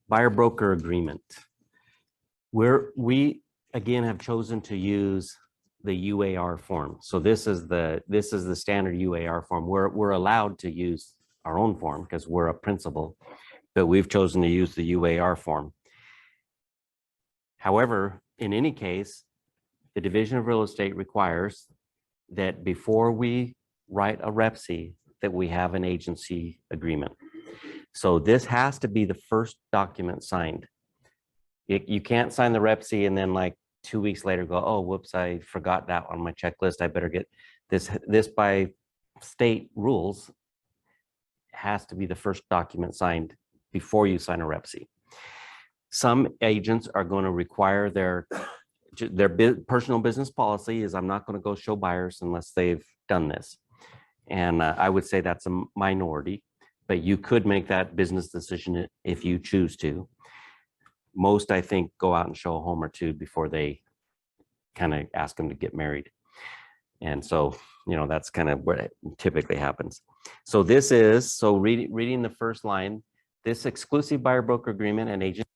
Buyer broker agreement. We again have chosen to use the UAR form. So this is the standard UAR form. We're allowed to use our own form because we're a principal, but we've chosen to use the UAR form. However, in any case, the Division of Real Estate requires that before we write a REPC, that we have an agency agreement. So this has to be the first document signed. You can't sign the REPC and then like 2 weeks later go, oh, whoops, I forgot that on my checklist. I better get this. This by state rules has to be the first document signed before you sign a REPC. Some agents are going to require their personal business policy is I'm not going to go show buyers unless they've done this. And I would say that's a minority, but you could make that business decision if you choose to. Most, I think, go out and show a home or two before they kind of ask them to get married. And so, that's kind of what typically happens. So this is, so reading the first line, this exclusive buyer broker agreement and agent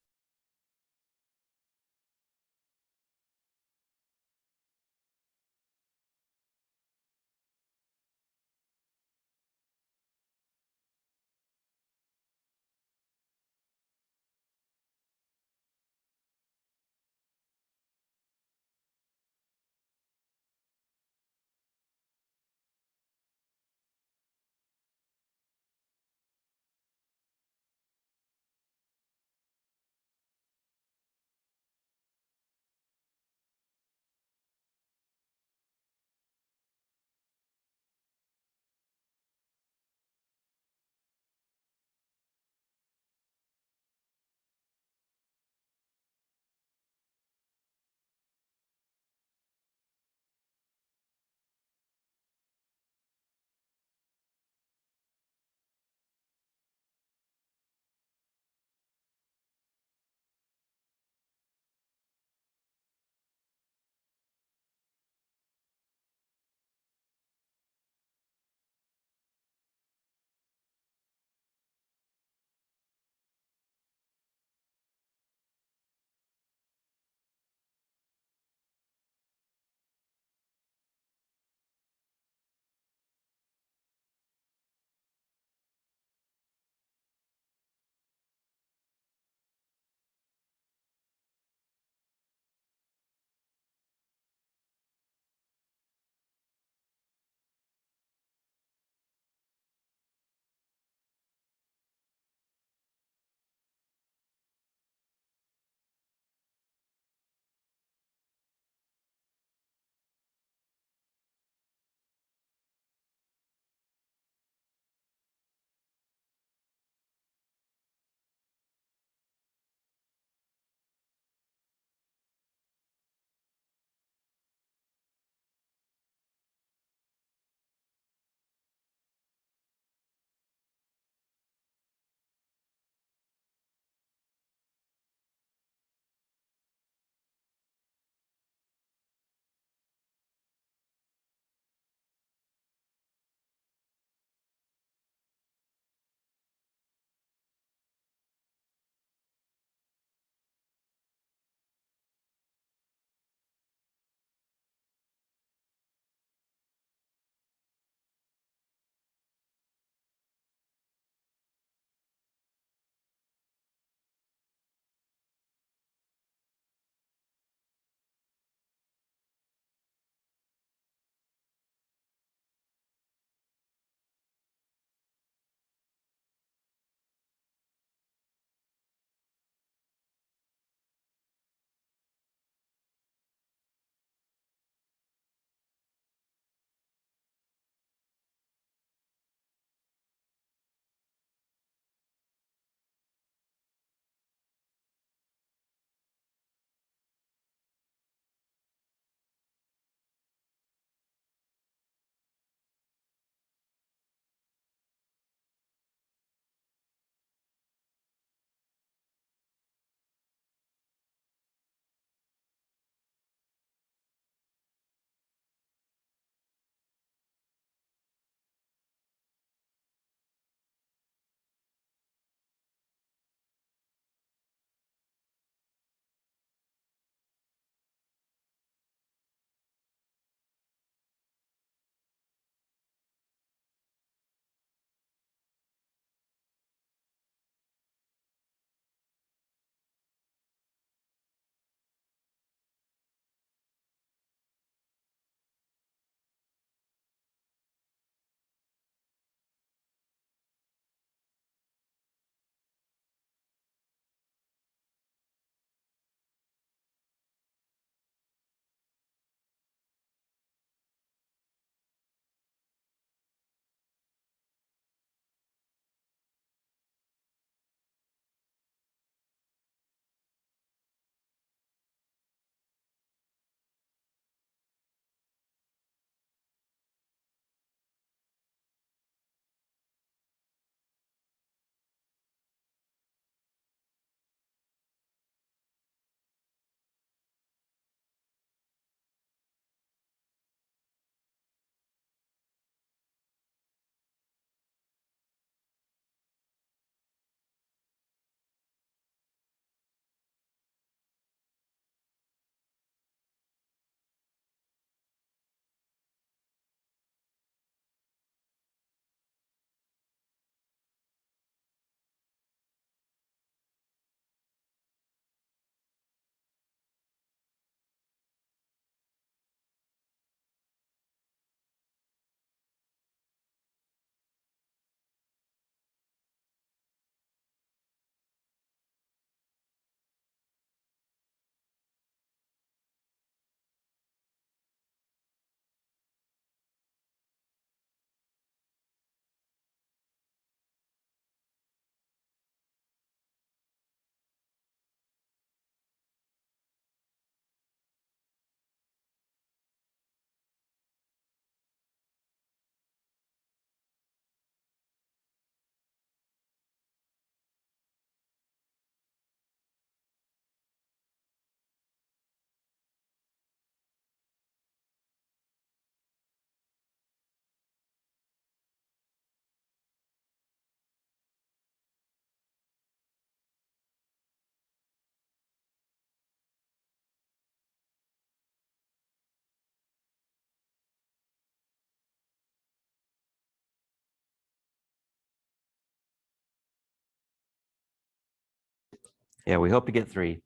Yeah, we hope to get 3%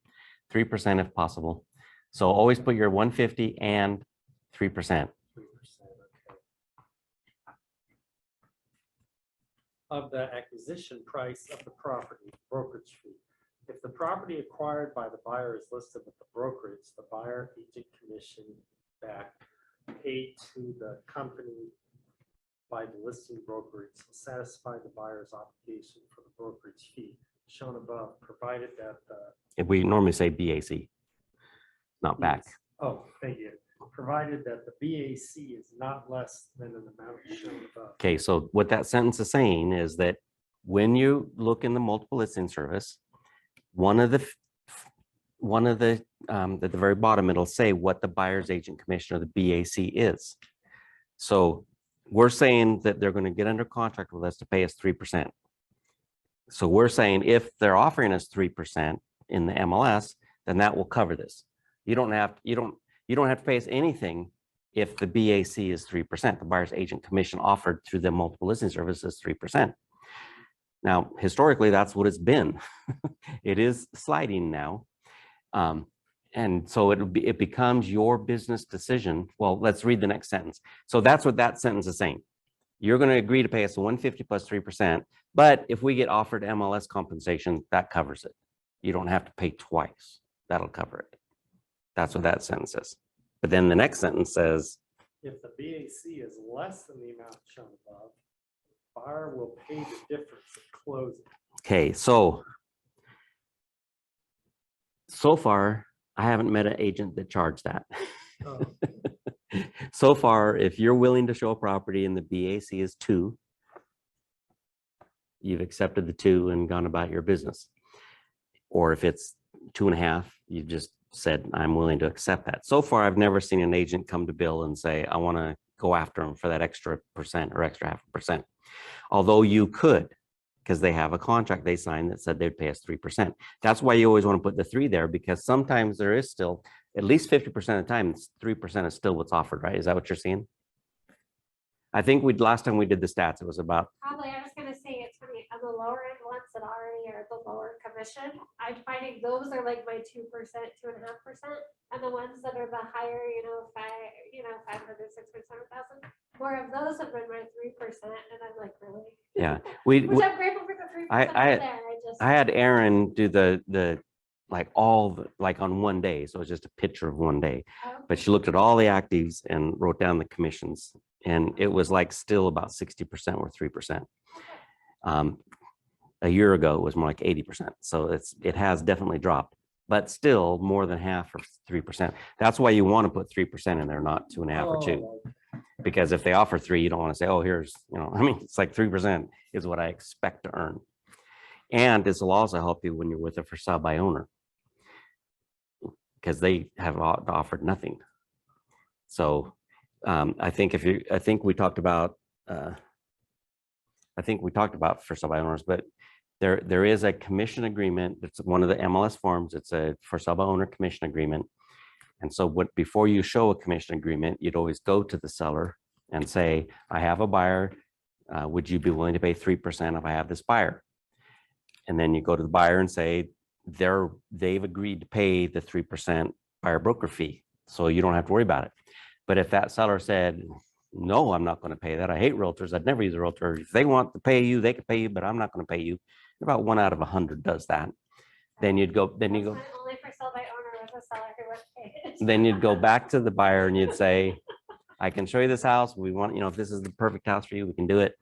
if possible. So always put your 150 and 3%. 3%, okay. Of the acquisition price of the property, brokerage fee. If the property acquired by the buyer is listed with the brokerage, the buyer agent commission back paid to the company by the listing brokerage will satisfy the buyer's obligation for the brokerage fee shown above, provided that the We normally say BAC, not back. Oh, thank you. Provided that the BAC is not less than an amount shown above. Okay, so what that sentence is saying is that when you look in the multiple listing service, one of the at the very bottom, it'll say what the buyer's agent commission or the BAC is. So we're saying that they're going to get under contract with us to pay us 3%. So we're saying if they're offering us 3% in the MLS, then that will cover this. You don't have to pay us anything if the BAC is 3%. The buyer's agent commission offered through the multiple listing service is 3%. Now, historically, that's what it's been. It is sliding now. And so it becomes your business decision. Well, let's read the next sentence. So that's what that sentence is saying. You're going to agree to pay us 150 plus 3%. But if we get offered MLS compensation, that covers it. You don't have to pay twice. That'll cover it. That's what that sentence says. But then the next sentence says, if the BAC is less than the amount shown above, buyer will pay the difference at closing. okay, so far, I haven't met an agent that charged that. Oh. So far, if you're willing to show a property and the BAC is 2, you've accepted the 2 and gone about your business. Or if it's 2.5, you've just said, I'm willing to accept that. So far, I've never seen an agent come to Bill and say, I want to go after them for that extra percent or extra 0.5%. Although you could, because they have a contract they signed that said they'd pay us 3%. That's why you always want to put the 3 there, because sometimes there is still, at least 50% of the time, 3% is still what's offered, right? Is that what you're seeing? I think last time we did the stats, it was about. Probably, I was gonna say it's funny, on the lower end ones that already are the lower commission, I'm finding those are like my 2%, 2.5%. And the ones that are the higher, 500, 600, 7,000, more of those have been my 3%. And I'm like, really? Yeah, Which I'm grateful for the 3% there. I had Aaron do the like on one day. So it's just a picture of one day, but she looked at all the actives and wrote down the commissions, and it was like still about 60% or 3%. A year ago, it was more like 80%. So it has definitely dropped, but still more than half or 3%. That's why you want to put 3% in there, not 2.5 or 2. Because if they offer 3, you don't want to say, oh, here's, it's like 3% is what I expect to earn. And this will also help you when you're with a for sale by owner, because they have offered nothing. So I think we talked about for sale by owners, but there is a commission agreement. It's one of the MLS forms. It's a for sale by owner commission agreement. And so before you show a commission agreement, you'd always go to the seller and say, I have a buyer. Would you be willing to pay 3% if I have this buyer? And then you go to the buyer and say, they've agreed to pay the 3% buyer broker fee. So you don't have to worry about it. But if that seller said, no, I'm not going to pay that. I hate realtors. I'd never use a realtor. If they want to pay you, they can pay you, but I'm not going to pay you. About 1 out of 100 does that. Then you go. Only for sale by owner with a seller who would pay it. Then you'd go back to the buyer and you'd say, I can show you this house. We want, if this is the perfect house for you, we can do it.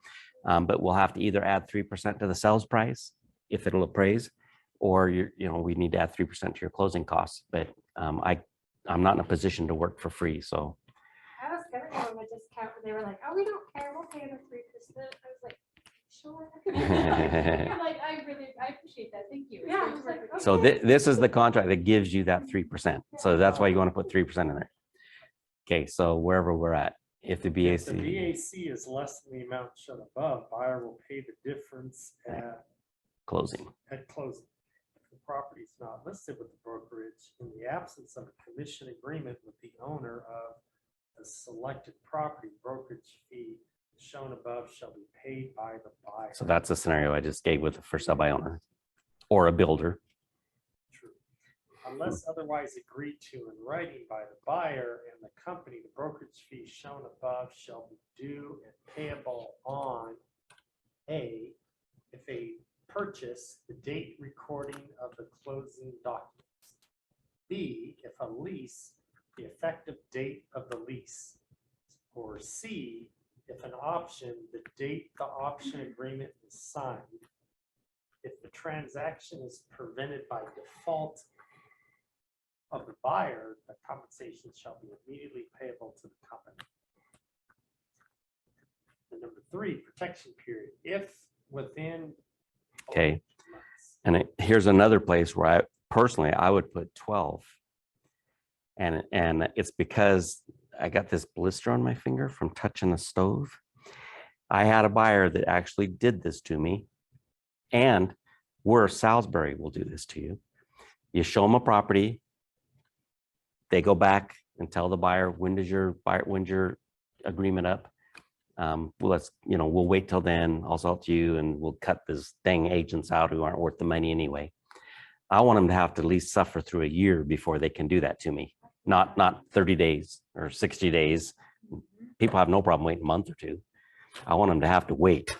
But we'll have to either add 3% to the sales price if it'll appraise, or we need to add 3% to your closing costs. But I'm not in a position to work for free. So I was gonna go on a discount when they were like, oh, we don't care, we'll pay the 3%. I was like, sure. I'm like, I appreciate that. Thank you. Yeah, I was like, So okay. this is the contract that gives you that 3%. So that's why you want to put 3% in there. Okay, so wherever we're at, if the BAC. If the BAC is less than the amount shown above, buyer will pay the difference at closing. At closing. If the property is not listed with the brokerage, in the absence of a commission agreement with the owner of the selected property, brokerage fee shown above shall be paid by the buyer. So that's a scenario I just gave with a for sale by owner or a builder. unless otherwise agreed to in writing by the buyer and the company, the brokerage fee shown above shall be due and payable on A, if a purchase, the date recording of the closing documents. B, if a lease, the effective date of the lease. Or C, if an option, the date the option agreement is signed. If the transaction is prevented by default of the buyer, the compensation shall be immediately payable to the company. And number 3, protection period. If within. Okay. 12 months. And here's another place where I personally, I would put 12. And it's because I got this blister on my finger from touching the stove. I had a buyer that actually did this to me. And where Salisbury will do this to you. You show them a property. They go back and tell the buyer, when's your agreement up? Well, we'll wait till then. I'll sell it to you and we'll cut this dang agents out who aren't worth the money anyway. I want them to have to at least suffer through a year before they can do that to me. Not 30 days or 60 days. People have no problem waiting a month or two. I want them to have to wait.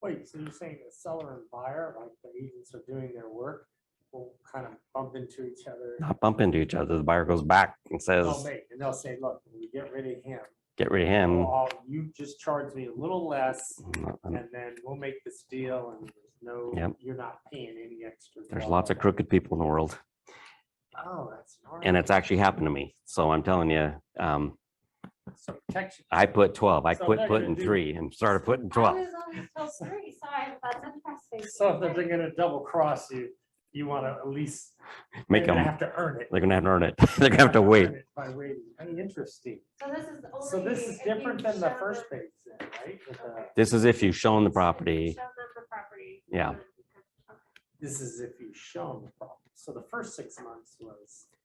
Wait, so you're saying the seller and buyer, like the agents are doing their work, will kind of bump into each other? Not bump into each other. The buyer goes back and says, And they'll say, look, when we get rid of him, get rid of him. you just charge me a little less and then we'll make this deal and there's no, Yep. you're not paying any extra. There's lots of crooked people in the world. Oh, that's normal. And it's actually happened to me. So I'm telling you, So protection. I put 12. I So quit they're putting gonna do- 3 and started putting I 12. was always told 3, so that's interesting. So if they're gonna double cross you, you want to at least. Make they're gonna them, have to earn it. they're going to have to earn it. They're going to have to wait. Earn it By waiting. Hey, interesting. So this is only. So this is if you different than the show first them- page then, right? With the- This is if you've shown the If you property. show them the property. Yeah. Okay. This is if you shown the problem. So the first 6 months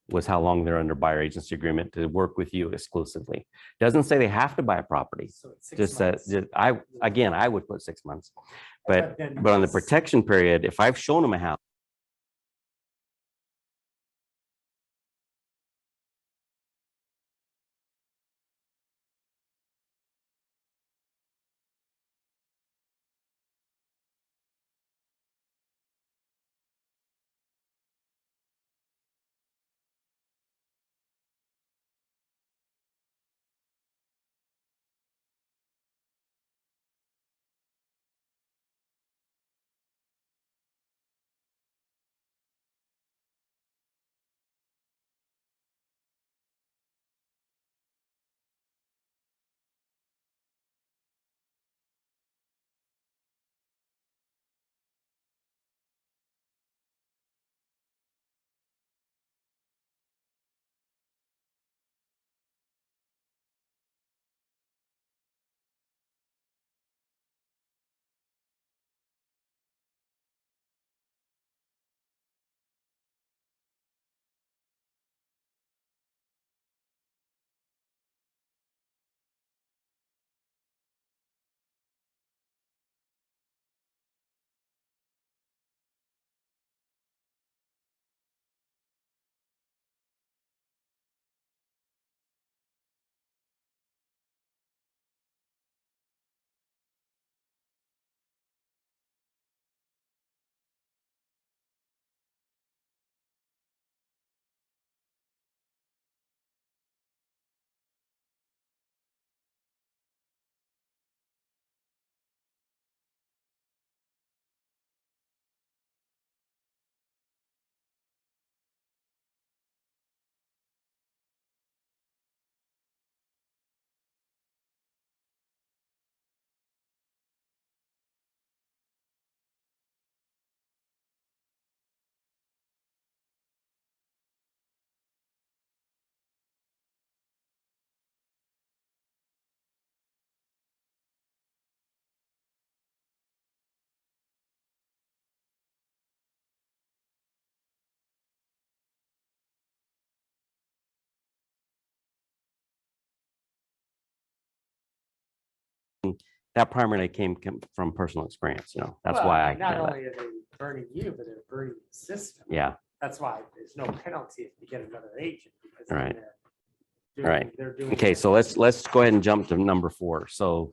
Was how long they're under buyer agency agreement to work with you exclusively. Doesn't say they have to buy a property. so it's 6 Just months. that, I would put 6 months. But then on the this- protection period, if I've shown them a house, that primarily came from personal experience. That's Well, why I. Not only are they burning you, but they're burning the system. Yeah. That's why there's no penalty if you get another agent. Because then Right. they're Right. doing- they're doing Okay, it. so let's go ahead and jump to number 4. So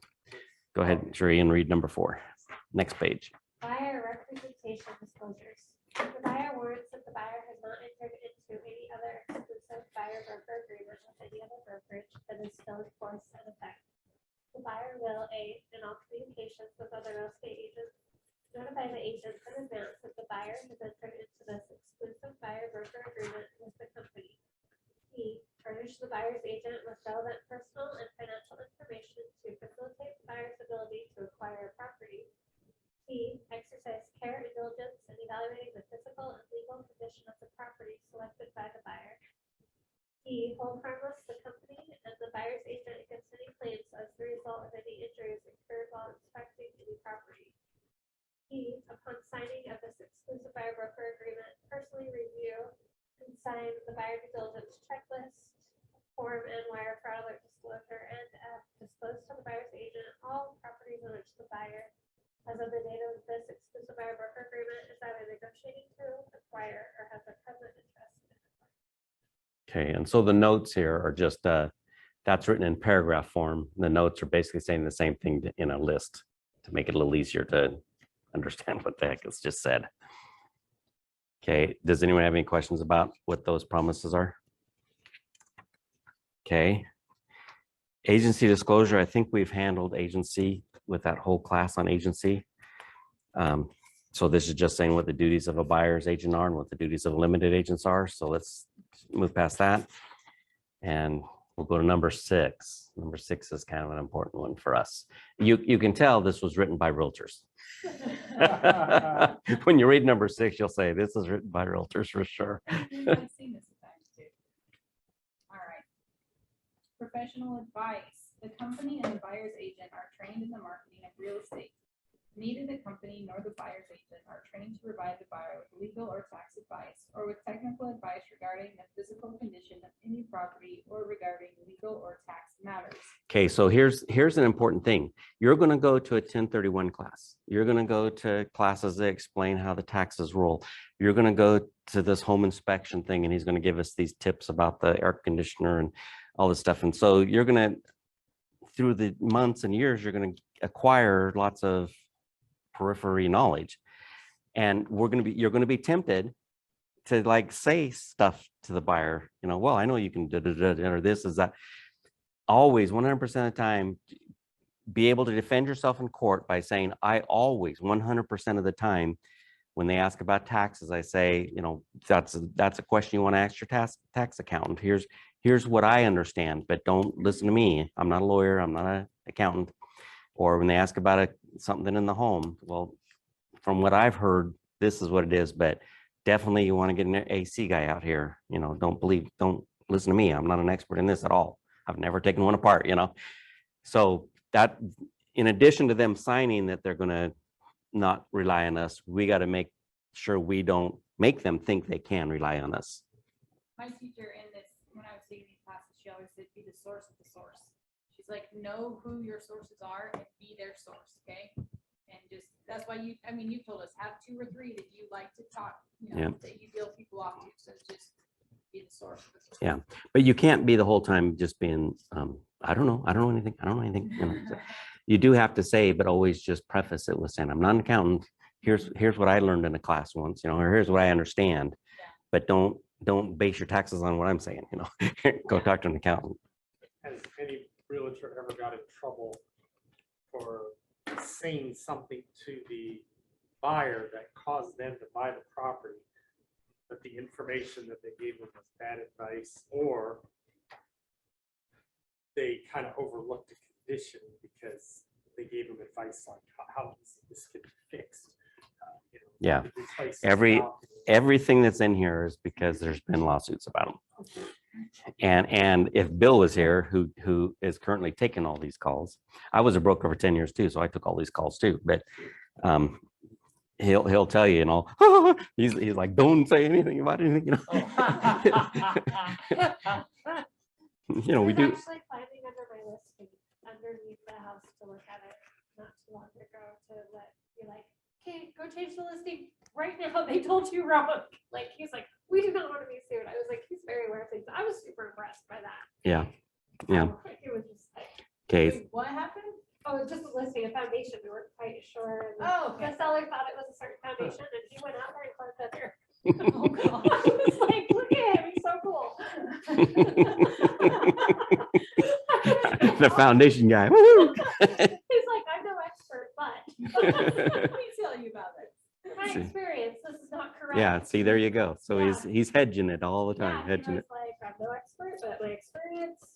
go ahead, Sheree, and read number 4. Next page. Buyer representation disclosures. The buyer warrants that the buyer has not entered into any other exclusive buyer broker agreement with any other brokerage that is still in force and effect. The buyer will aid in all communications with other real estate agents. Notify the agents in advance that the buyer has entered into this exclusive buyer broker agreement with the company. B, furnish the buyer's agent with relevant personal and financial information to facilitate the buyer's ability to acquire a property. C, exercise care and diligence in evaluating the physical and legal condition of the property selected by the buyer. D, hold harmless the company and the buyer's agent against any claims as the result of any injuries incurred while inspecting any property. E, upon signing of this exclusive buyer broker agreement, personally review and sign the buyer due diligence checklist, form and wire fraud alert disclosure, and disclose to the buyer's agent all properties in which the buyer, as of the date of this exclusive buyer broker agreement, is either negotiating to acquire or has a present interest in acquiring. Okay, and so the notes here are just, that's written in paragraph form. The notes are basically saying the same thing in a list to make it a little easier to understand what the heck is just said. Okay, does anyone have any questions about what those promises are? Okay. Agency disclosure, I think we've handled agency with that whole class on agency. So this is just saying what the duties of a buyer's agent are and what the duties of limited agents are. So let's move past that. And we'll go to number 6. Number 6 is kind of an important one for us. You can tell this was written by realtors. When you read number 6, you'll say this is written by realtors for sure. I've seen this at times too. All right. Professional advice. The company and the buyer's agent are trained in the marketing of real estate. Neither the company nor the buyer's agent are trained to provide the buyer with legal or tax advice or with technical advice regarding the physical condition of any property or regarding legal or tax matters. Okay, so here's an important thing. You're going to go to a 1031 class. You're going to go to classes that explain how the taxes roll. You're going to go to this home inspection thing, and he's going to give us these tips about the air conditioner and all this stuff. And so you're going to, through the months and years, you're going to acquire lots of periphery knowledge. And you're going to be tempted to like say stuff to the buyer, well, I know you can or this is that. Always 100% of the time, be able to defend yourself in court by saying, I always 100% of the time, when they ask about taxes, I say, that's a question you want to ask your tax accountant. Here's what I understand, but don't listen to me. I'm not a lawyer. I'm not an accountant. Or when they ask about something in the home, well, from what I've heard, this is what it is, but definitely you want to get an AC guy out here. Don't listen to me. I'm not an expert in this at all. I've never taken one apart, So that, in addition to them signing that they're going to not rely on us, we got to make sure we don't make them think they can rely on us. My teacher in this, when I was taking these classes, she always said, be the source of the source. She's like, know who your sources are and be their source, okay? And just, that's why you told us, have 2 or 3 that you like to talk, that you deal people off to. So just be the source. Yeah, but you can't be the whole time just being, I don't know anything. So you do have to say, but always just preface it with saying, I'm not an accountant. Here's what I learned in a class once, or here's what I understand. Yeah. But don't base your taxes on what I'm saying. Go talk to an accountant. Has any realtor ever got in trouble for saying something to the buyer that caused them to buy the property, but the information that they gave them was bad advice, or they kind of overlooked the condition because they gave them advice like how this could be fixed? Yeah. replace this Every- balcony. Everything that's in here is because there's been lawsuits about them. And if Bill was here, who is currently taking all these calls, I was a broker for 10 years too, so I took all these calls too. But he'll tell you, he's like, don't say anything about anything, we I do. was actually climbing under my listing underneath the house to look at it not too long ago to be like, okay, go change the listing right now. They told you wrong. Like, he's like, we do not want to be sued. I was like, he's very aware of things. I was super impressed by that. Yeah. Yeah. Like, it was just like, Okay. Wait, what happened? oh, it's just listing a foundation. We weren't quite sure. And Oh, the okay. seller thought it was a certain foundation and he went out there and climbed under. Oh, God. I was like, look at him, he's so cool. The foundation guy. Woo! He's like, I'm no expert, but Let me tell you about it. in my See. experience, this is not correct. Yeah. See, there you go. So Yeah. he's hedging it all the Yeah, time, he hedging was it. like, I'm no expert, but my experience,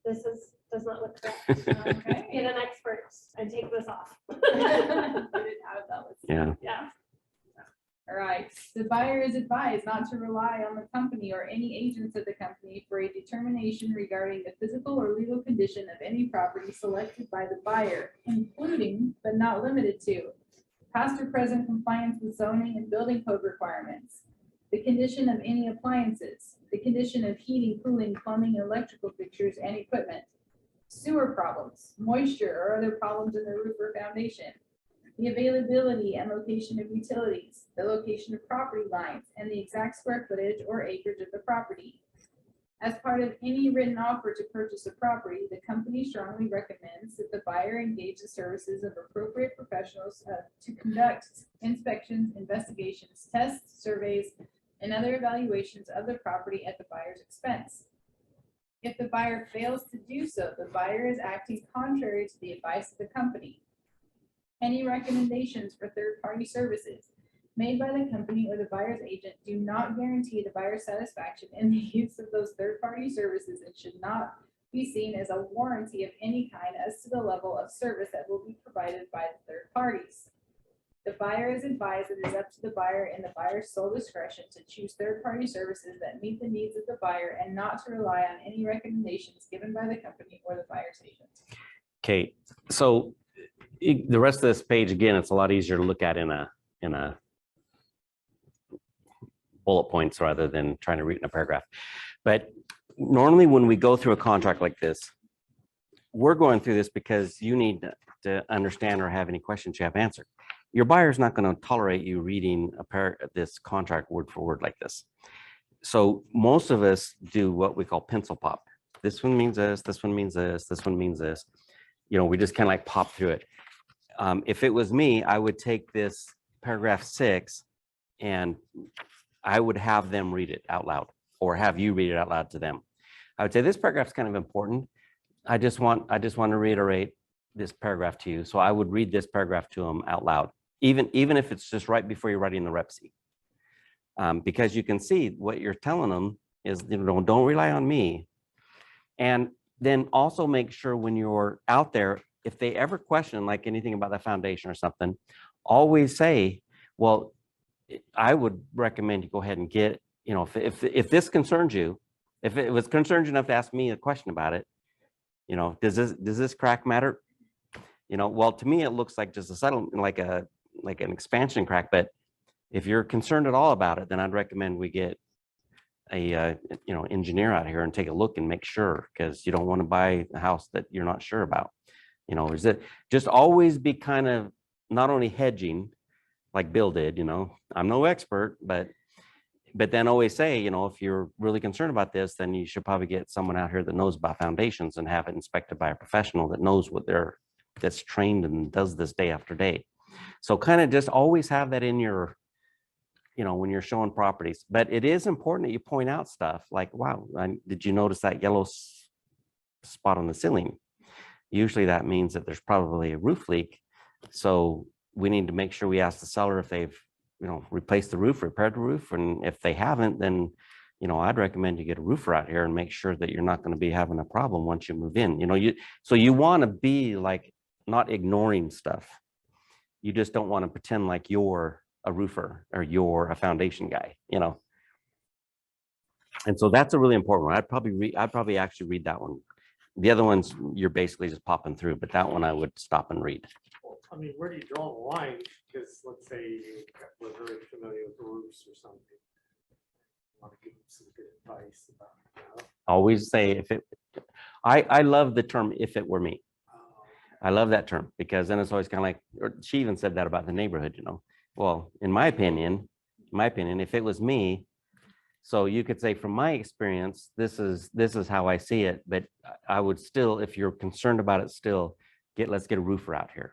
does not look correct. Okay. Get an expert and take this off. Get it out of that list. Yeah. Yeah. All right, the buyer is advised not to rely on the company or any agents of the company for a determination regarding the physical or legal condition of any property selected by the buyer, including but not limited to past or present compliance with zoning and building code requirements, the condition of any appliances, the condition of heating, cooling, plumbing, and electrical fixtures and equipment, sewer problems, moisture or other problems in the roof or foundation, the availability and location of utilities, the location of property lines, and the exact square footage or acreage of the property. As part of any written offer to purchase a property, the company strongly recommends that the buyer engage the services of appropriate professionals to conduct inspections, investigations, tests, surveys, and other evaluations of the property at the buyer's expense. If the buyer fails to do so, the buyer is acting contrary to the advice of the company. Any recommendations for third-party services made by the company or the buyer's agent do not guarantee the buyer's satisfaction in the use of those third-party services and should not be seen as a warranty of any kind as to the level of service that will be provided by the third parties. The buyer is advised that it is up to the buyer and the buyer's sole discretion to choose third-party services that meet the needs of the buyer and not to rely on any recommendations given by the company or the buyer's agent. Okay. So the rest of this page, again, it's a lot easier to look at in a bullet points rather than trying to read in a paragraph. But normally when we go through a contract like this, we're going through this because you need to understand or have any questions you have answered. Your buyer's not going to tolerate you reading this contract word for word like this. So most of us do what we call pencil pop. This one means this, this one means this, this one means this. You know, we just kind of like pop through it. If it was me, I would take this paragraph 6 and I would have them read it out loud or have you read it out loud to them. I would say this paragraph is kind of important. I just want to reiterate this paragraph to you. So I would read this paragraph to them out loud, even if it's just right before you're writing the REPC. Because you can see what you're telling them is, you know, don't rely on me. And then also make sure when you're out there, if they ever question like anything about the foundation or something, always say, well, I would recommend you go ahead and get, you know, if this concerns you, if it was concerned enough to ask me a question about it, you know, does this crack matter? You know, well, to me, it looks like just a settlement, like an expansion crack. But if you're concerned at all about it, then I'd recommend we get a you know, engineer out here and take a look and make sure, because you don't want to buy a house that you're not sure about. You know, is it just always be kind of not only hedging like Bill did, you know, I'm no expert, but then always say, you know, if you're really concerned about this, then you should probably get someone out here that knows about foundations and have it inspected by a professional that knows what that's trained and does this day after day. So kind of just always have that in your, you know, when you're showing properties. But it is important that you point out stuff like, wow, did you notice that yellow spot on the ceiling? Usually that means that there's probably a roof leak. So we need to make sure we ask the seller if they've, you know, replaced the roof, repaired the roof. And if they haven't, then, you know, I'd recommend you get a roofer out here and make sure that you're not going to be having a problem once you move in. You know, so you want to be like not ignoring stuff. You just don't want to pretend like you're a roofer or you're a foundation guy, you know. And so that's a really important one. I'd probably actually read that one. The other ones you're basically just popping through, but that one I would stop and read. I mean, where do you draw the line? Because let's say you were very familiar with roofs or something. Want to give them some good advice about, you know? Always say if it, I love the term if it were me. I love that term because then it's always kind of like, or she even said that about the neighborhood, you know. Well, in my opinion, if it was me, So you could say, from my experience, this is how I see it, but I would still, if you're concerned about it, still let's get a roofer out here.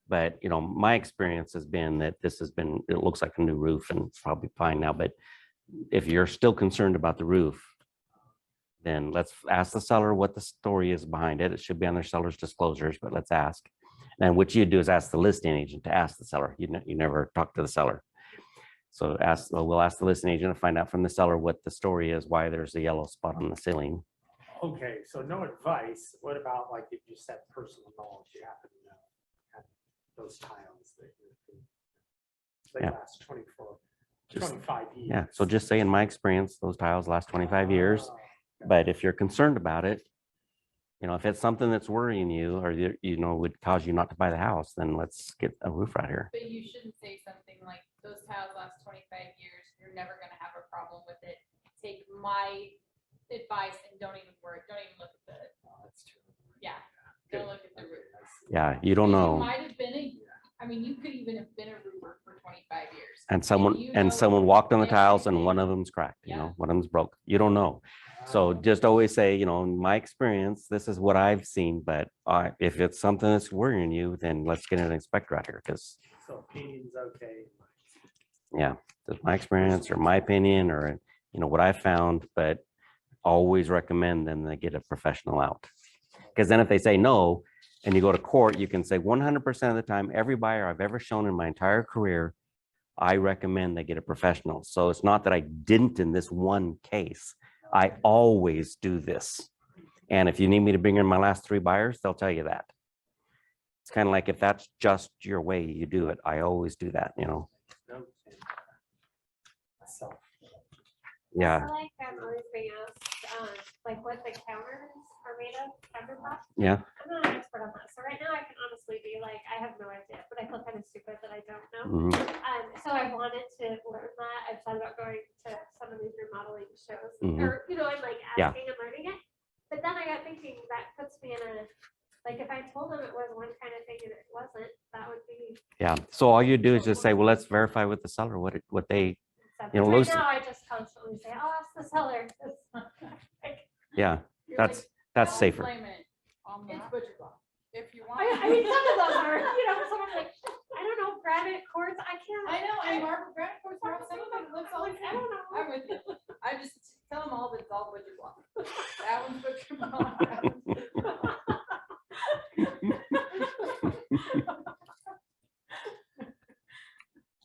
But, you know, my experience has been that it looks like a new roof and it's probably fine now. But if you're still concerned about the roof, then let's ask the seller what the story is behind it. It should be on their seller's disclosures, but let's ask. And what you do is ask the listing agent to ask the seller. You never talk to the seller. So we'll ask the listing agent to find out from the seller what the story is, why there's a yellow spot on the ceiling. Okay, so no advice. What about like if you said personal knowledge, you happen to know have those tiles that they Yeah. last 24, Just- 25 years. Yeah, so just say, in my experience, those tiles last 25 years. Oh, But if you're concerned about it, you know, if it's something that's worrying you or you know would cause you not to buy the house, then let's get a roof right here. But you shouldn't say something like, those tiles last 25 years, you're never gonna have a problem with it. Take my advice and don't even worry, don't even look at oh, that's true. yeah, don't look at the roof. Yeah, you don't You know. might have been I mean, you could even have been a roofer for 25 years. And you know someone walked on the tiles and everything. one of them's cracked, you Yeah. know, one of them's broke. You don't know. So just always say, you know, in my experience, this is what I've seen, but if it's something that's worrying you, then let's get an inspector out here because, So opinion's okay. yeah, that's my experience or my opinion or, you know, what I found, but always recommend them to get a professional out. Because then if they say no, and you go to court, you can say 100% of the time, every buyer I've ever shown in my entire career, I recommend they get a professional. So it's not that I didn't in this one case. I always do this. And if you need me to bring in my last 3 buyers, they'll tell you that. It's kind of like, if that's just your way you do it, I always do that, you know? No, myself. Yeah, I like always being asked, like what the counters are made of, countertops. yeah. I'm not an expert on that, so right now I can honestly be like, I have no idea, but I feel kind of stupid that I don't know. Mhm. So I wanted to learn that. I've thought about going to some of these remodeling shows, Mhm. or, you know, and like Yeah. asking and learning it. But then I got thinking that puts me in a, like, if I told them it was one kind of thing and it wasn't, that would be. Yeah. So all you do is just say, well, let's verify with the seller what they, you know, Right Lucy- now, I just constantly say, oh, ask the seller. Like, yeah, You're that's don't safer. blame it on It's that. butcher block. If you want. I mean, some of those are, you know, someone's like, I don't know, granite quartz, I can't. I know, and marble granite quartz, some of them looks all the Like, I same. don't know. I'm with you. I just tell them all that it's all butcher block. That one's butcher block. That one's butcher block.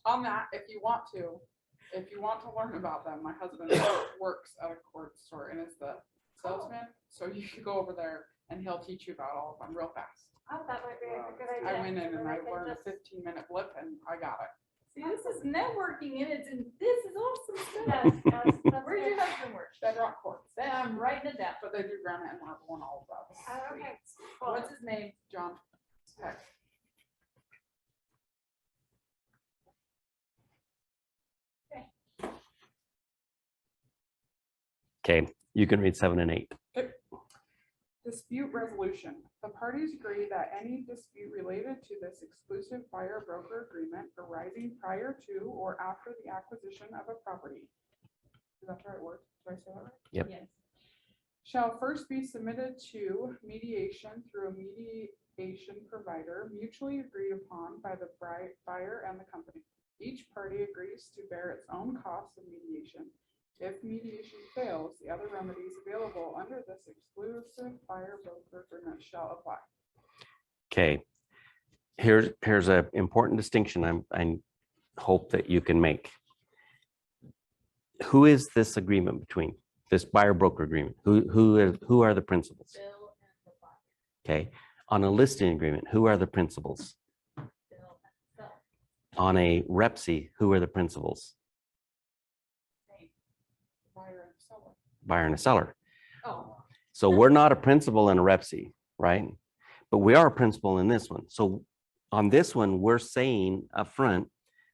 On that, if you want to learn about them, my husband works at a quartz store and is the salesman. So you can go over there and he'll teach you about all of them real fast. Oh, that might be a good idea. I went in and I Like, learned a just- 15-minute blip and I got it. See, this is networking and this is awesome Yes, stuff. yes, that's Where's your good. husband work? Bedrock quartz, Then I'm writing it down. but they do granite and marble and all of that. Oh, okay, cool. What's his name? John Peck. Okay, you can read 7 and 8. Dispute resolution. The parties agree that any dispute related to this exclusive buyer-broker agreement arising prior to or after the acquisition of a property. Is that the right word? Did I say that right? Yep. Yes. Shall first be submitted to mediation through a mediation provider mutually agreed upon by the buyer and the company. Each party agrees to bear its own costs of mediation. If mediation fails, the other remedies available under this exclusive buyer-broker agreement shall apply. Okay, here's an important distinction I hope that you can make. Who is this agreement between, this buyer-broker agreement? Who are the principals? Bill and the buyer. Okay, on a listing agreement, who are the principals? Bill and the seller. On a REPSI, who are the principals? Same. Buyer and seller. Buyer and a seller. Oh, So we're not a principal in a REPSI, right? But we are a principal in this one. So on this one, we're saying upfront,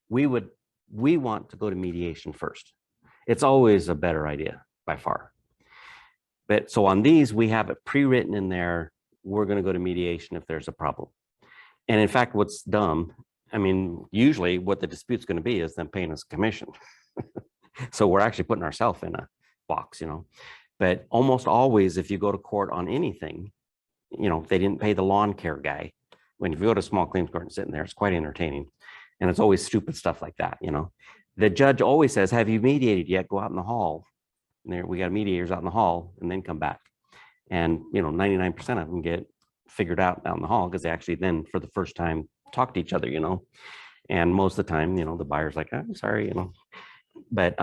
we want to go to mediation first. It's always a better idea by far. But so on these, we have it pre-written in there. We're going to go to mediation if there's a problem. And in fact, what's dumb, I mean, usually what the dispute's going to be is them paying us a commission. So we're actually putting ourselves in a box, But almost always, if you go to court on anything, they didn't pay the lawn care guy. When if you go to small claims court and sitting there, it's quite entertaining. And it's always stupid stuff like that, The judge always says, have you mediated yet? Go out in the hall. And there, we got mediators out in the hall and then come back. And, 99% of them get figured out in the hall because they actually then for the first time talk to each other, And most of the time, the buyer's like, I'm sorry, But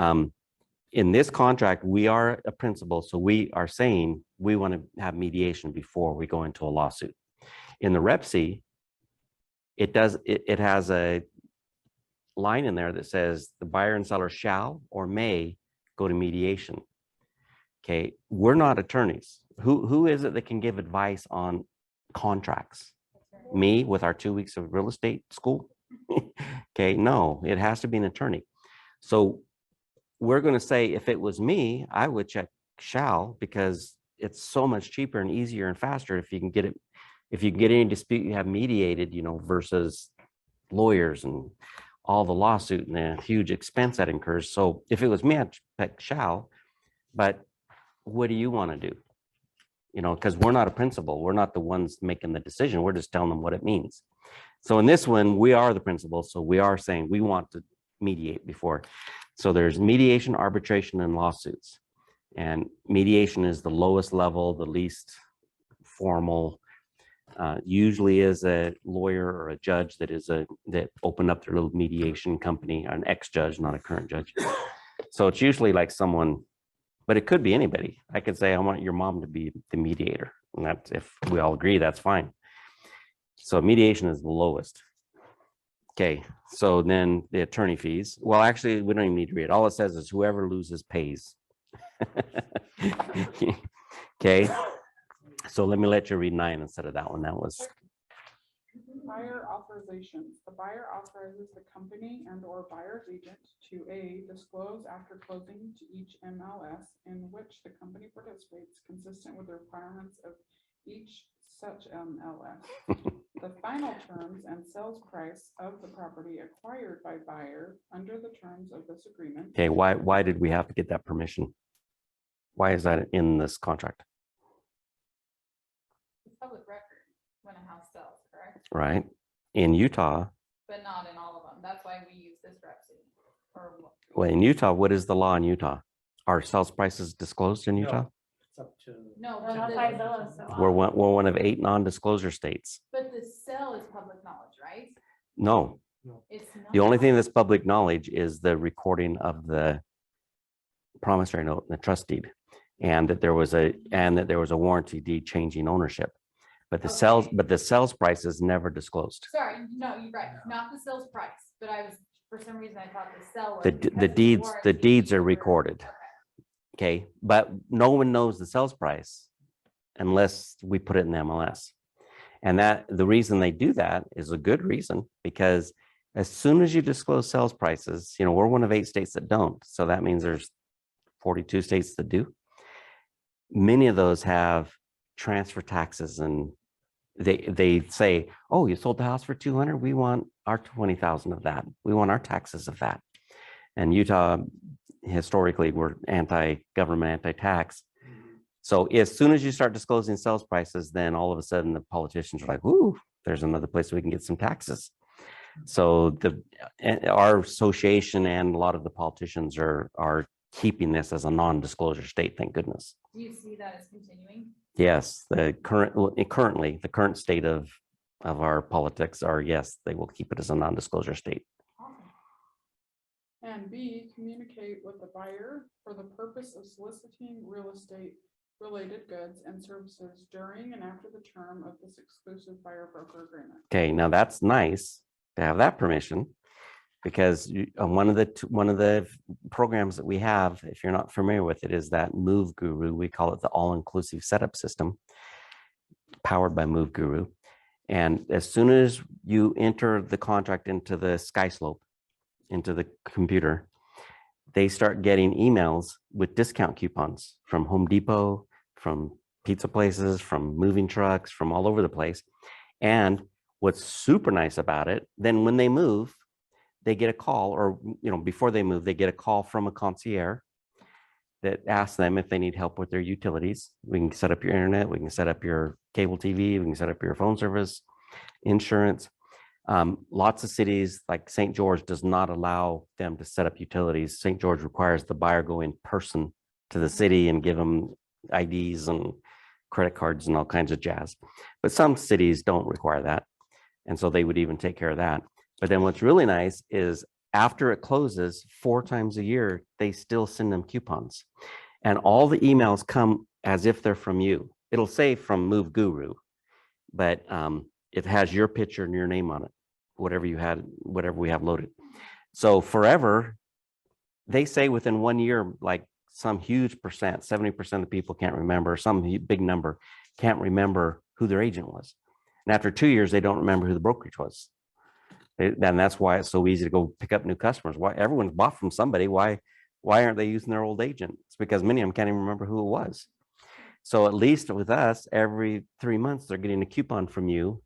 in this contract, we are a principal. So we are saying we want to have mediation before we go into a lawsuit. In the REPC, it has a line in there that says the buyer and seller shall or may go to mediation. Okay, we're not attorneys. Who is it that can give advice on contracts? Me with our 2 weeks of real estate school? Okay, no, it has to be an attorney. So we're going to say if it was me, I would check shall because it's so much cheaper and easier and faster if you can get it. If you can get any dispute, you have mediated, versus lawyers and all the lawsuit and the huge expense that incurs. So if it was me, I'd check shall. But what do you want to do? Because we're not a principal. We're not the ones making the decision. We're just telling them what it means. So in this one, we are the principal. So we are saying we want to mediate before. So there's mediation, arbitration, and lawsuits. And mediation is the lowest level, the least formal. Usually is a lawyer or a judge that opened up their little mediation company, an ex-judge, not a current judge. So it's usually like someone, but it could be anybody. I could say, I want your mom to be the mediator. And that's, if we all agree, that's fine. So mediation is the lowest. Okay, so then the attorney fees. Well, actually, we don't even need to read. All it says is whoever loses pays. Okay, so let me let you read 9 instead of that one. That was Buyer authorizations. The buyer authorizes the company and or buyer's agent to A, disclose after closing to each MLS in which the company participates consistent with the requirements of each such MLS. The final terms and sales price of the property acquired by buyer under the terms of this agreement. okay. Why did we have to get that permission? Why is that in this contract? It's public record when a house sells, correct? Right. In Utah, But not in all of them. That's why we use this REPC. well, in Utah, what is the law in Utah? Are sales prices disclosed in No. Utah? It's up to. No, Well, but that's why the, those are so We're one of 8 non-disclosure states. but the sale is public knowledge, right? No, It's not. the only thing that's public knowledge is the recording of the promissory note and the trust deed, and that there was a warranty deed changing ownership. But the sales price is never disclosed. Sorry, no, you're right. Not the sales price, but for some reason, I thought the sale was. The because of deeds, the warranty deeds deed are or- recorded. Okay. Okay, but no one knows the sales price unless we put it in the MLS. And that the reason they do that is a good reason, because as soon as you disclose sales prices, we're one of 8 states that don't. So that means there's 42 states that do. Many of those have transfer taxes, and they say, oh, you sold the house for 200. We want our 20,000 of that. We want our taxes of that. And Utah, historically, we're anti-government, anti-tax. So as soon as you start disclosing sales prices, then all of a sudden the politicians are like, ooh, there's another place we can get some taxes. So our association and a lot of the politicians are keeping this as a non-disclosure state, thank goodness. Do you see that as continuing? Yes, the current state of our politics are, yes, they will keep it as a non-disclosure state. Awesome. And B, communicate with the buyer for the purpose of soliciting real estate related goods and services during and after the term of this exclusive buyer broker agreement. Okay, now that's nice to have that permission, because one of the programs that we have, if you're not familiar with it, is that Move Guru. We call it the all-inclusive setup system, powered by Move Guru. And as soon as you enter the contract into the SkySlope, into the computer, they start getting emails with discount coupons from Home Depot, from pizza places, from moving trucks, from all over the place. And what's super nice about it, then when they move, they get a call, or, before they move, they get a call from a concierge that asks them if they need help with their utilities. We can set up your internet, we can set up your cable TV, we can set up your phone service, insurance. Lots of cities like St. George does not allow them to set up utilities. St. George requires the buyer go in person to the city and give them IDs and credit cards and all kinds of jazz. But some cities don't require that. And so they would even take care of that. But then what's really nice is after it closes 4 times a year, they still send them coupons. And all the emails come as if they're from you. It'll say from Move Guru, but it has your picture and your name on it, whatever we have loaded. So forever, they say within 1 year, like some huge percent, 70% of people can't remember, some big number can't remember who their agent was. And after 2 years, they don't remember who the brokerage was. And that's why it's so easy to go pick up new customers. Why everyone's bought from somebody? Why aren't they using their old agent? It's because many of them can't even remember who it was. So at least with us, every 3 months, they're getting a coupon from you.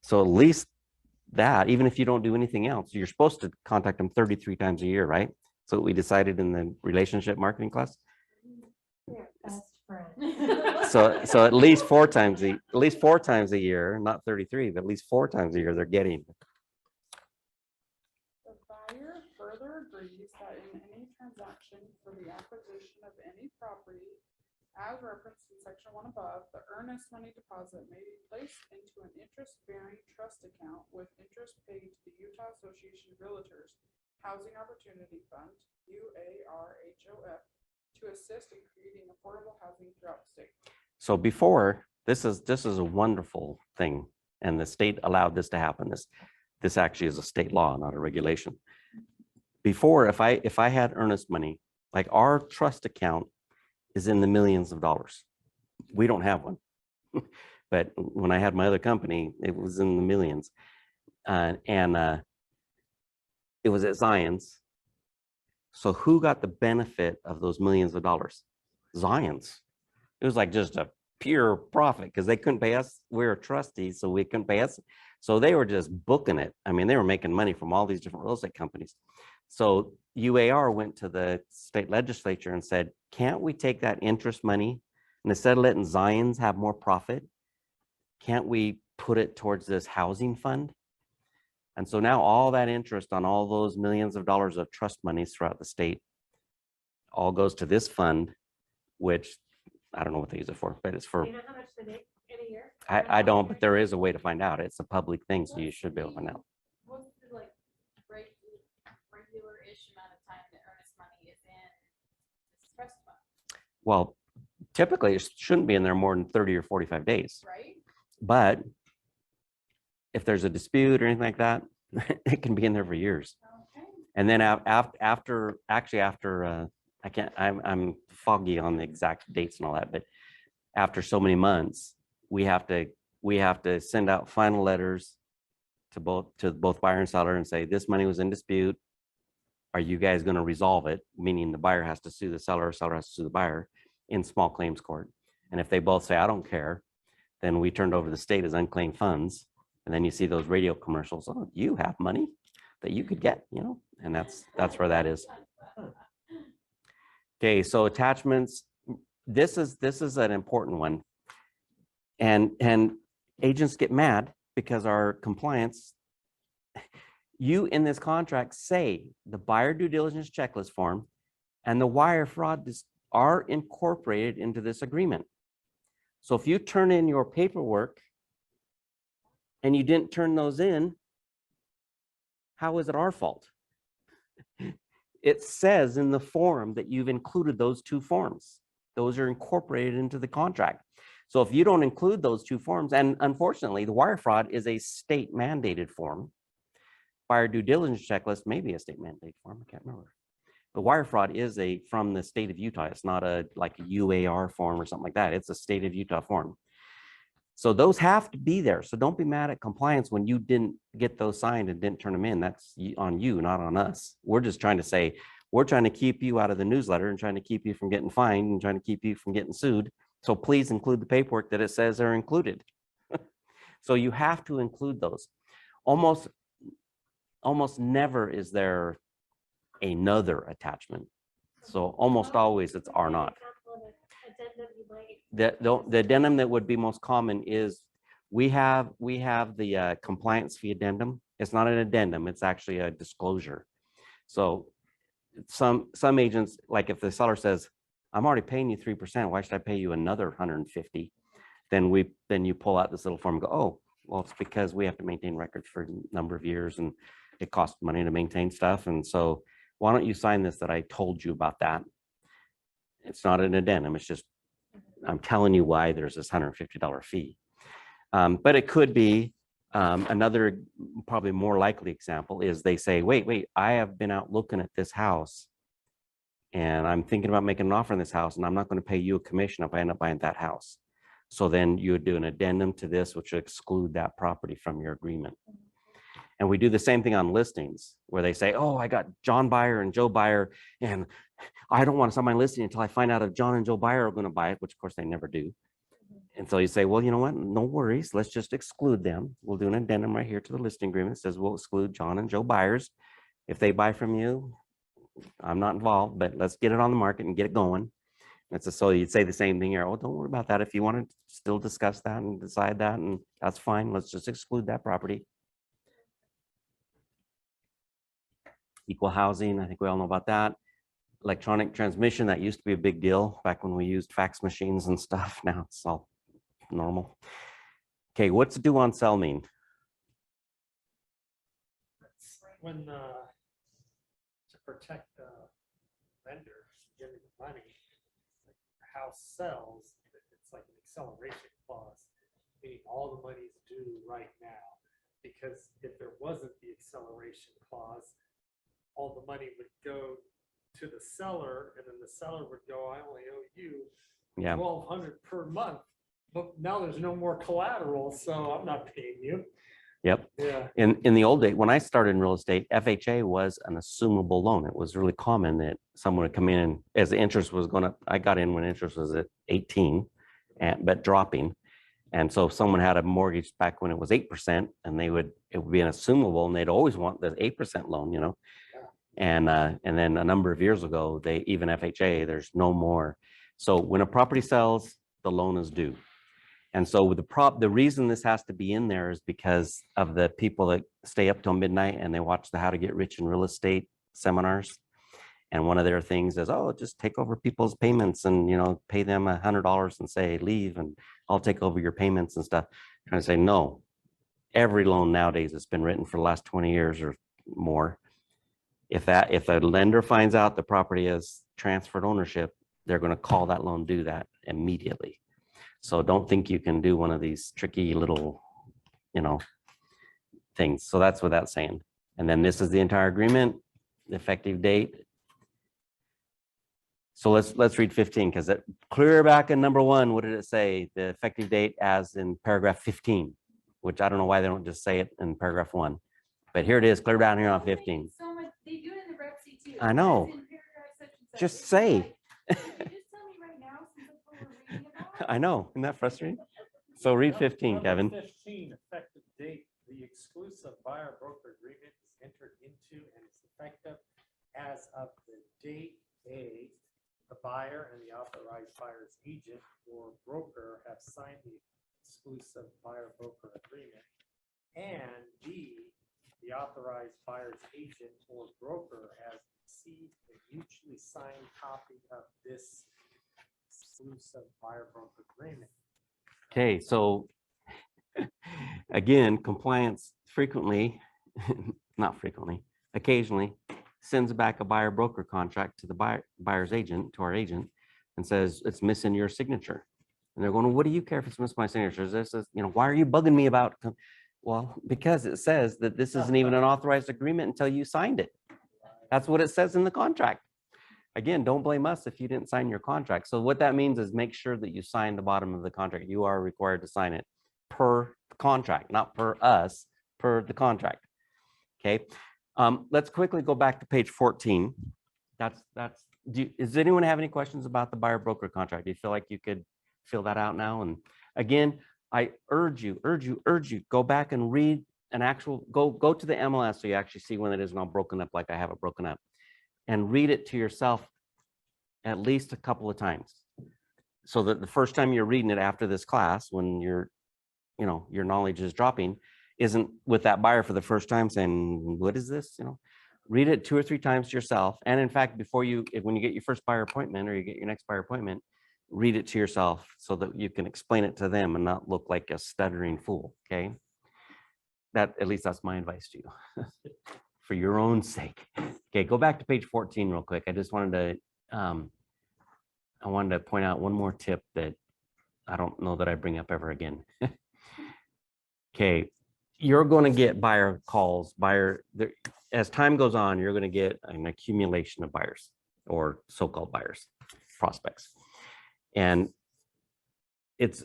So at least that, even if you don't do anything else, you're supposed to contact them 33 times a year, right? So we decided in the relationship marketing class. Your best friend. So at least 4 times a year, not 33, but at least 4 times a year they're getting. The buyer further agrees that in any transaction for the acquisition of any property, as referenced in section 1 above, the earnest money deposit may be placed into an interest-bearing trust account with interest paid to the Utah Association of Realtors Housing Opportunity Fund, UARHOF, to assist in creating affordable housing throughout the state. So before, this is a wonderful thing, and the state allowed this to happen. This actually is a state law, not a regulation. Before, if I had earnest money, like our trust account is in the millions of dollars. We don't have one. But when I had my other company, it was in the millions. It was at Zion's. So who got the benefit of those millions of dollars? Zion's. It was like just a pure profit because they couldn't pay us. We were trustees, so we couldn't pay us. So they were just booking it. I mean, they were making money from all these different real estate companies. So UAR went to the state legislature and said, can't we take that interest money and instead of letting Zion's have more profit, can't we put it towards this housing fund? And so now all that interest on all those millions of dollars of trust monies throughout the state all goes to this fund, which I don't know what they use it for, but it's for, Do you know how much they make in a year? I don't, but there is a way to find out. It's a public thing, so you should be able to find out. What's the like regular-ish amount of time that earnest money is in this trust fund, Well, typically it shouldn't be in there more than 30 or 45 days. right? But if there's a dispute or anything like that, it can be in there for years. Okay. And then after I'm foggy on the exact dates and all that, but after so many months, we have to send out final letters to both buyer and seller and say, this money was in dispute. Are you guys going to resolve it? Meaning the buyer has to sue the seller, or seller has to sue the buyer in small claims court. And if they both say, I don't care, then we turn it over to the state as unclaimed funds. And then you see those radio commercials. Oh, you have money that you could get, and that's where that is. Okay, so attachments. This is an important one. And agents get mad because our compliance, you in this contract say the buyer due diligence checklist form and the wire fraud are incorporated into this agreement. So if you turn in your paperwork and you didn't turn those in, how is it our fault? It says in the form that you've included those 2 forms. Those are incorporated into the contract. So if you don't include those 2 forms, and unfortunately, the wire fraud is a state mandated form. Buyer due diligence checklist may be a state mandated form. I can't remember. The wire fraud is from the state of Utah. It's not like a UAR form or something like that. It's a state of Utah form. So those have to be there. So don't be mad at compliance when you didn't get those signed and didn't turn them in. That's on you, not on us. We're just trying to say, we're trying to keep you out of the newsletter and trying to keep you from getting fined and trying to keep you from getting sued. So please include the paperwork that it says are included. So you have to include those. Almost almost never is there another attachment. So almost always it's R naught. The addendum that would be most common is we have the compliance fee addendum. It's not an addendum, it's actually a disclosure. So some agents, like if the seller says, I'm already paying you 3%, why should I pay you another 150? Then you pull out this little form and go, oh, well, it's because we have to maintain records for a number of years and it costs money to maintain stuff. And so why don't you sign this that I told you about that? It's not an addendum, it's just, I'm telling you why there's this $150 fee. But it could be another probably more likely example is they say, wait, I have been out looking at this house and I'm thinking about making an offer on this house and I'm not going to pay you a commission if I end up buying that house. So then you would do an addendum to this, which would exclude that property from your agreement. And we do the same thing on listings where they say, oh, I got John Buyer and Joe Buyer, and I don't want to sign my listing until I find out if John and Joe Buyer are going to buy it, which of course they never do. And so you say, well, you know what? No worries. Let's just exclude them. We'll do an addendum right here to the listing agreement. It says we'll exclude John and Joe Buyers. If they buy from you, I'm not involved, but let's get it on the market and get it going. So you'd say the same thing here. Oh, don't worry about that. If you want to still discuss that and decide that, and that's fine. Let's just exclude that property. Equal housing, I think we all know about that. Electronic transmission, that used to be a big deal back when we used fax machines and stuff. Now it's all normal. Okay, what's due on sell mean? When to protect the vendor giving the money, the house sells, it's like an acceleration clause, meaning all the money is due right now. Because if there wasn't the acceleration clause, all the money would go to the seller, and then the seller would go, I only owe you $1,200 per month, but now there's no more collateral, so I'm not paying you. Yep. Yeah. In the old days, when I started in real estate, FHA was an assumable loan. It was really common that someone would come in as the interest was going up. I got in when interest was at 18, but dropping. And so if someone had a mortgage back when it was 8%, and it would be an assumable, and they'd always want the 8% loan, you know. And then a number of years ago, even FHA, there's no more. So when a property sells, the loan is due. And so with the reason this has to be in there is because of the people that stay up till midnight and they watch the How to Get Rich in Real Estate seminars. And one of their things is, oh, just take over people's payments and, you know, pay them $100 and say, leave, and I'll take over your payments and stuff. And I say, no, every loan nowadays that's been written for the last 20 years or more, if a lender finds out the property has transferred ownership, they're going to call that loan due that immediately. So don't think you can do one of these tricky little, you know, things. So that's what that's saying. And then this is the entire agreement, the effective date. So let's read 15, because it clear back in number 1, what did it say? The effective date as in paragraph 15, which I don't know why they don't just say it in paragraph 1. But here it is, clear down here on 15. So much, they do it in the Rep C too. I know. It's in paragraph such and such. Just say. Can you just tell me right now, since that's what we're reading about? I know, isn't that frustrating? So read 15, Kevin. 15, effective date, the exclusive buyer broker agreement is entered into and is effective as of the date the buyer and the authorized buyer's agent or broker have signed the exclusive buyer broker agreement, and B, the authorized buyer's agent or broker has received a mutually signed copy of this exclusive buyer broker agreement. Okay, so again, compliance frequently, not frequently, occasionally sends back a buyer broker contract to the buyer's agent, to our agent, and says it's missing your signature. And they're going, what do you care if it's missing my signature? This is, you know, why are you bugging me about? Well, because it says that this isn't even an authorized agreement until you signed it. That's what it says in the contract. Again, don't blame us if you didn't sign your contract. So what that means is make sure that you sign the bottom of the contract. You are required to sign it per contract, not per us, per the contract. Okay. Let's quickly go back to page 14. Does anyone have any questions about the buyer broker contract? Do you feel like you could fill that out now? And again, I urge you, go back and read an actual, go to the MLS so you actually see when it is not broken up like I have it broken up, and read it to yourself at least a couple of times. So that the first time you're reading it after this class, when your knowledge is dropping, isn't with that buyer for the first time saying, what is this? Read it 2 or 3 times to yourself. And in fact, when you get your first buyer appointment or you get your next buyer appointment, read it to yourself so that you can explain it to them and not look like a stuttering fool. Okay. At least that's my advice to you for your own sake. Okay. Go back to page 14 real quick. I just wanted to point out one more tip that I don't know that I bring up ever again. Okay. You're going to get buyer calls, as time goes on, you're going to get an accumulation of buyers or so-called buyers, prospects. And if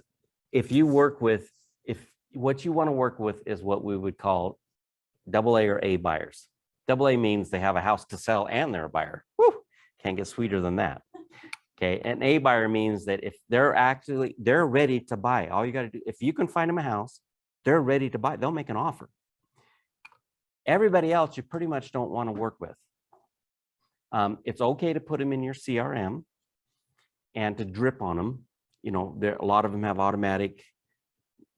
what you want to work with is what we would call AA or A buyers. AA means they have a house to sell and they're a buyer. Woo, can't get sweeter than that. Okay. An A buyer means that if they're ready to buy, all you got to do, if you can find them a house, they're ready to buy, they'll make an offer. Everybody else you pretty much don't want to work with. It's okay to put them in your CRM and to drip on them. A lot of them have automatic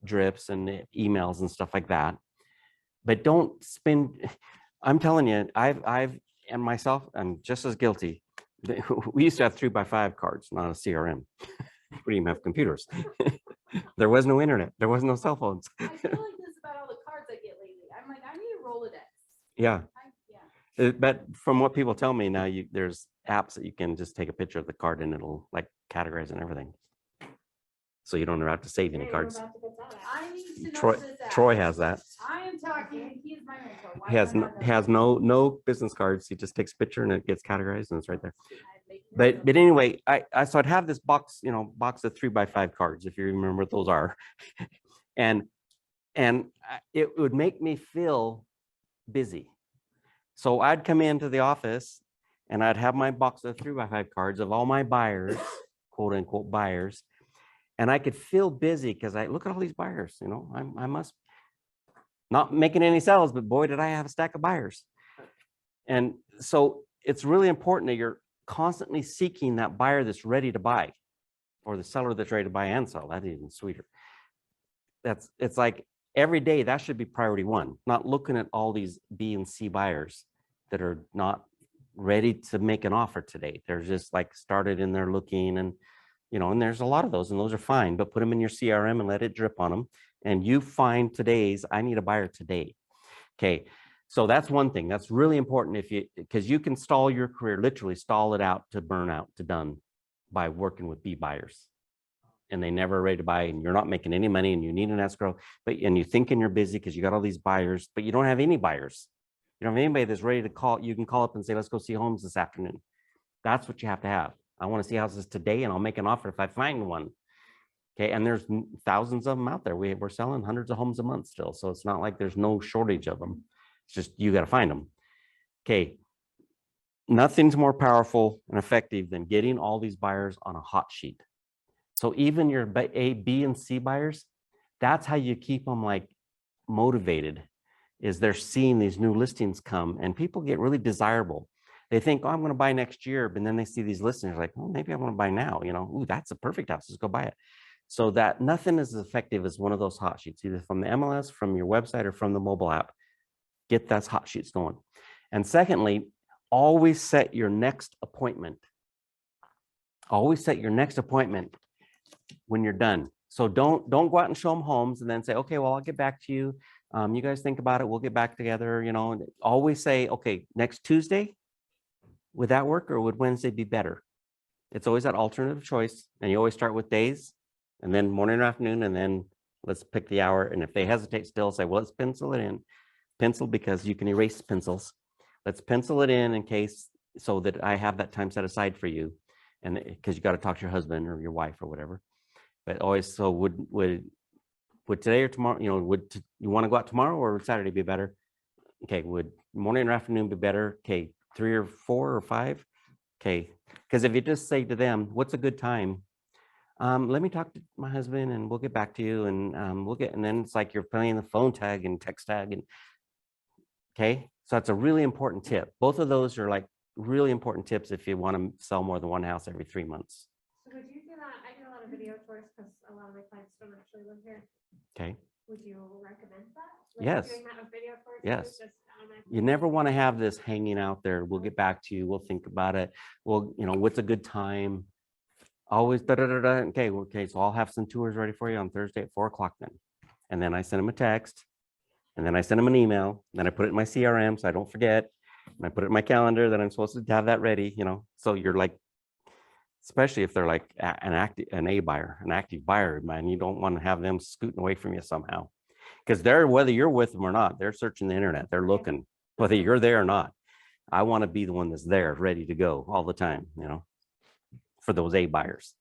drips and emails and stuff like that. But don't spend, I'm telling you, and myself, I'm just as guilty. We used to have 3x5 cards, not a CRM. We didn't even have computers. There was no internet. There was no cell phones. I feel like this about all the cards I get lately. I'm like, I need a Rolodex. Yeah. Yeah. But from what people tell me now, there's apps that you can just take a picture of the card and it'll like categorize and everything. So you don't have to save any Hey, we're cards. about to get that out. I need to know Troy, this app. Troy has that. I am talking, he is my mentor. Why He has do I no, not know he has that? no business cards. He just takes a picture and it gets categorized and it's right there. I'm making notes But of it. anyway, so I'd have this box, box of 3x5 cards, if you remember what those are. and it would make me feel busy. So I'd come into the office and I'd have my box of 3x5 cards of all my buyers, quote unquote buyers. And I could feel busy because I look at all these buyers, I must not making any sales, but boy, did I have a stack of buyers. And so it's really important that you're constantly seeking that buyer that's ready to buy, or the seller that's ready to buy and sell. That's even sweeter. It's like every day that should be priority one, not looking at all these B and C buyers that are not ready to make an offer today. They're just like started in there looking, and and there's a lot of those, and those are fine, but put them in your CRM and let it drip on them. And you find I need a buyer today. Okay. So that's one thing that's really important because you can stall your career, literally stall it out to burnout, to done by working with B buyers. And they never are ready to buy, and you're not making any money, and you need an escrow, and you thinking you're busy because you got all these buyers, but you don't have any buyers. You don't have anybody that's ready to call. You can call up and say, let's go see homes this afternoon. That's what you have to have. I want to see houses today, and I'll make an offer if I find one. Okay. And there's thousands of them out there. We're selling hundreds of homes a month still. So it's not like there's no shortage of them. It's just, you got to find them. Okay. Nothing's more powerful and effective than getting all these buyers on a hot sheet. So even your A, B, and C buyers, that's how you keep them like motivated, is they're seeing these new listings come, and people get really desirable. They think, oh, I'm going to buy next year. But then they see these listings like, oh, maybe I want to buy now. Ooh, that's a perfect house. Let's go buy it. So that nothing is as effective as one of those hot sheets, either from the MLS, from your website, or from the mobile app. Get those hot sheets going. And secondly, always set your next appointment. Always set your next appointment when you're done. So don't go out and show them homes and then say, okay, well, I'll get back to you. You guys think about it. We'll get back together. Always say, okay, next Tuesday, would that work, or would Wednesday be better? It's always that alternative choice. And you always start with days, and then morning or afternoon, and then let's pick the hour. And if they hesitate still, say, well, let's pencil it in. Pencil, because you can erase pencils. Let's pencil it in case, so that I have that time set aside for you. And because you got to talk to your husband or your wife or whatever. But always, so would today or tomorrow, you want to go out tomorrow, or would Saturday be better? Okay, would morning or afternoon be better? Okay, 3 or 4 or 5? Okay, because if you just say to them, what's a good time? Let me talk to my husband and we'll get back to you and and then it's like you're playing the phone tag and text tag and okay. So that's a really important tip. Both of those are like really important tips if you want to sell more than one house every 3 months. So would you do that? I do a lot of video tours because a lot of my clients don't actually live here. Okay. Would you recommend that? Yes. Doing that with video tours? Yes. Just on my- You never want to have this hanging out there. We'll get back to you. We'll think about it. Well, what's a good time? Always da da da da. Okay, okay. So I'll have some tours ready for you on Thursday at 4 o'clock then. And then I send them a text, and then I send them an email. Then I put it in my CRM so I don't forget. And I put it in my calendar that I'm supposed to have that ready. So you're like, especially if they're like an active buyer, man, you don't want to have them scooting away from you somehow. Because whether you're with them or not, they're searching the internet, they're looking, whether you're there or not. I want to be the one that's there, ready to go all the time, for those A buyers.